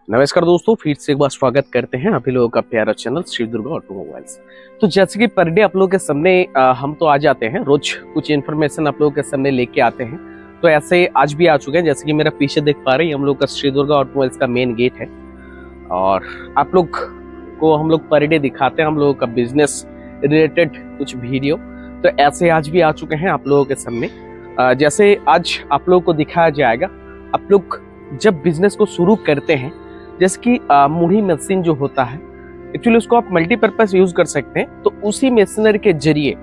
नमस्कार दोस्तों, फिर से एक बार स्वागत करते हैं आप ही लोगों का प्यारा चैनल शिव दुर्गा ऑटोमोबाइल्स। तो जैसे कि पर डे आप लोगों के सामने हम तो आ जाते हैं, रोज कुछ इन्फॉर्मेशन आप लोगों के सामने लेके आते हैं। तो ऐसे आज भी आ चुके हैं। जैसे कि मेरा पीछे देख पा रहे हैं, हम लोग का शिव दुर्गा ऑटोमोबाइल्स का मेन गेट है और आप लोग को हम लोग पर डे दिखाते हैं हम लोगों का बिजनेस रिलेटेड कुछ वीडियो। तो ऐसे आज भी आ चुके हैं आप लोगों के सामने। जैसे आज आप लोगों को दिखाया जाएगा, आप लोग जब बिजनेस को शुरू करते हैं, जैसे कि मुड़ी मशीन जो होता है, एक्चुअली उसको आप मल्टीपर्पज यूज कर सकते हैं। तो उसी मशीनरी के जरिए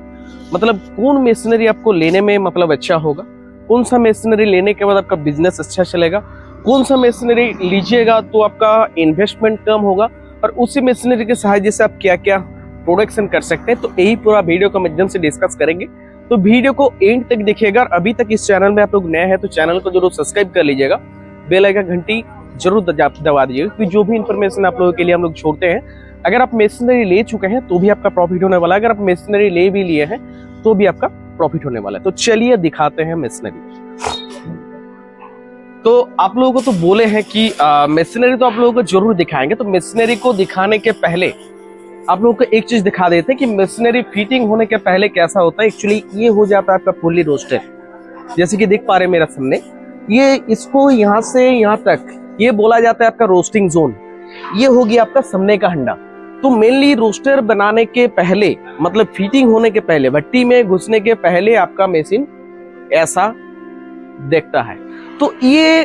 मतलब कौन मशीनरी आपको लेने में मतलब अच्छा होगा, कौन सा मशीनरी लेने के बाद आपका बिजनेस अच्छा चलेगा, कौन सा मशीनरी लीजिएगा तो आपका इन्वेस्टमेंट कम होगा, और उसी मशीनरी के सहायता से आप क्या क्या प्रोडक्शन कर सकते हैं। तो यही पूरा वीडियो के माध्यम से डिस्कस करेंगे। तो वीडियो को एंड तक देखिएगा। अभी तक इस चैनल में आप लोग नए हैं तो चैनल को जरूर सब्सक्राइब कर लीजिएगा, बेल आइकन घंटी जरूर दबा दीजिएगा, क्योंकि जो भी इंफॉर्मेशन आप लोगों के लिए हम लोग छोड़ते हैं, अगर आप मशीनरी ले चुके हैं तो भी आपका प्रॉफिट होने वाला है, अगर आप मशीनरी ले भी लिए हैं तो भी आपका प्रॉफिट होने वाला है। तो चलिए दिखाते हैं मशीनरी। तो आप लोगों को तो बोले हैं कि मशीनरी तो आप लोगों को जरूर दिखाएंगे। तो मशीनरी को दिखाने के पहले आप लोगों को एक चीज दिखा देते हैं कि मशीनरी फिटिंग होने के पहले कैसा होता है। एक्चुअली ये हो जाता है आपका फुल्ली रोस्टेड, जैसे कि देख पा रहे हैं मेरा सामने। ये इसको यहाँ से यहाँ तक ये बोला जाता है आपका रोस्टिंग जोन। ये हो गया आपका सामने का हंडा। तो मेनली रोस्टर बनाने के पहले मतलब फिटिंग होने के पहले, भट्टी में घुसने के पहले आपका मशीन ऐसा देखता है। तो ये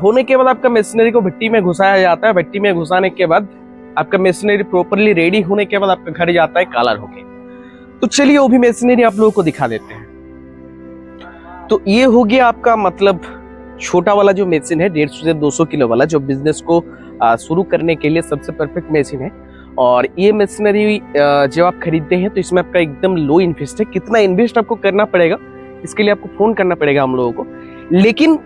होने के बाद आपका मशीनरी को भट्टी में घुसाया जाता है। भट्टी में घुसाने के बाद आपका मशीनरी प्रॉपरली रेडी होने के बाद आपका घर जाता है कलर होके। तो चलिए वो भी मशीनरी आप लोगों को दिखा देते हैं। तो ये हो गया आपका मतलब छोटा वाला जो मशीन है, 150 से 200 किलो वाला, जो बिजनेस को शुरू करने के लिए सबसे परफेक्ट मशीन है। और ये मशीनरी जब आप खरीदते हैं तो इसमें आपका एकदम लो इन्वेस्ट है। कितना इन्वेस्ट आपको करना पड़ेगा, इसके लिए आपको फोन करना पड़ेगा हम लोगों को, लेकिन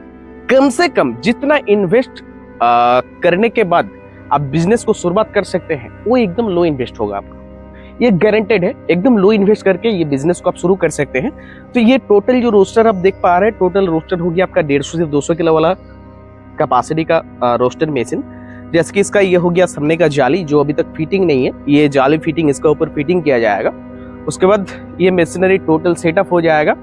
कम से कम जितना इन्वेस्ट करने के बाद आप बिजनेस को शुरुआत कर सकते हैं, वो एकदम लो इन्वेस्ट होगा आपका। ये गारंटेड है, एकदम लो इन्वेस्ट करके ये बिजनेस को आप शुरू कर सकते हैं। तो ये टोटल जो रोस्टर आप देख पा रहे हैं, टोटल रोस्टर हो गया आपका 150 से 200 किलो वाला कैपेसिटी का रोस्टर मशीन। जैसे कि इसका ये हो गया सामने का जाली, जो अभी तक फिटिंग नहीं है, ये जाली फिटिंग इसका ऊपर फिटिंग किया जाएगा। उसके बाद ये मशीनरी टोटल सेटअप हो जाएगा।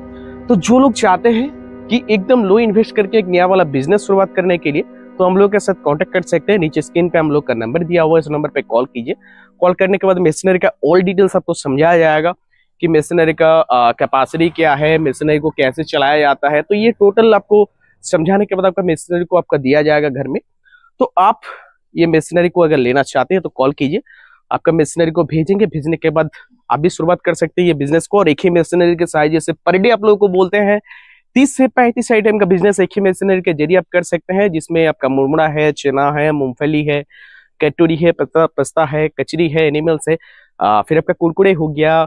तो जो लोग चाहते हैं कि एकदम लो इन्वेस्ट करके एक नया वाला बिजनेस शुरुआत करने के लिए, तो हम लोग के साथ कांटेक्ट कर सकते हैं। नीचे स्क्रीन पे हम लोग का नंबर दिया हुआ है, इस नंबर पे कॉल कीजिए। कॉल करने के बाद मशीनरी का ऑल डिटेल्स आपको समझाया जाएगा कि मशीनरी का कैपेसिटी क्या है, मशीनरी को कैसे चलाया जाता है। तो ये टोटल आपको समझाने के बाद आपका मशीनरी को आपका दिया जाएगा घर में। तो आप ये मशीनरी को अगर लेना चाहते हैं तो कॉल कीजिए, आपका मशीनरी को भेजेंगे। भेजने के बाद आप भी शुरुआत कर सकते हैं ये बिजनेस को। और एक ही मशीनरी के साइज जैसे पर डे आप लोगों को बोलते हैं 30 से 35 आइटम का बिजनेस एक ही मशीनरी के जरिए आप कर सकते हैं, जिसमें आपका मुरमुरा है, चना है, मूंगफली है, कटोरी है, पस्ता है, कचरी है, एनिमल्स है, फिर आपका कुरकुरे हो गया,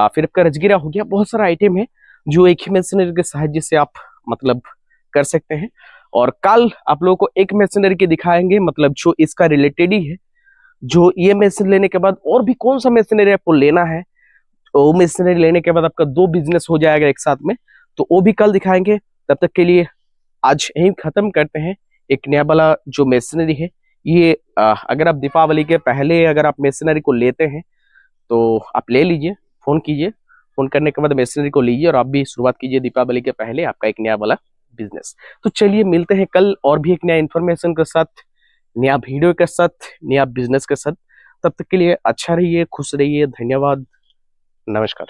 फिर आपका रजगीरा हो गया। बहुत सारा आइटम है जो एक ही मशीनरी के सहायता से आप मतलब कर सकते हैं। और कल आप लोगों को एक मशीनरी के दिखाएंगे, मतलब जो इसका रिलेटेड ही है। जो ये मशीन लेने के बाद और भी कौन सा मशीनरी आपको लेना है, वो मशीनरी लेने के बाद आपका 2 बिजनेस हो जाएगा एक साथ में, तो वो भी कल दिखाएंगे। तब तक के लिए आज यही खत्म करते हैं। एक नया वाला जो मशीनरी है ये अगर आप दीपावली के पहले अगर आप मशीनरी को लेते हैं तो आप ले लीजिए, फोन कीजिए। फोन करने के बाद मशीनरी को लीजिए और आप भी शुरुआत कीजिए दीपावली के पहले आपका एक नया वाला बिजनेस। तो चलिए मिलते हैं कल और भी एक नया इन्फॉर्मेशन के साथ, नया वीडियो के साथ, नया बिजनेस के साथ। तब तक के लिए अच्छा रहिए, खुश रहिए। धन्यवाद, नमस्कार।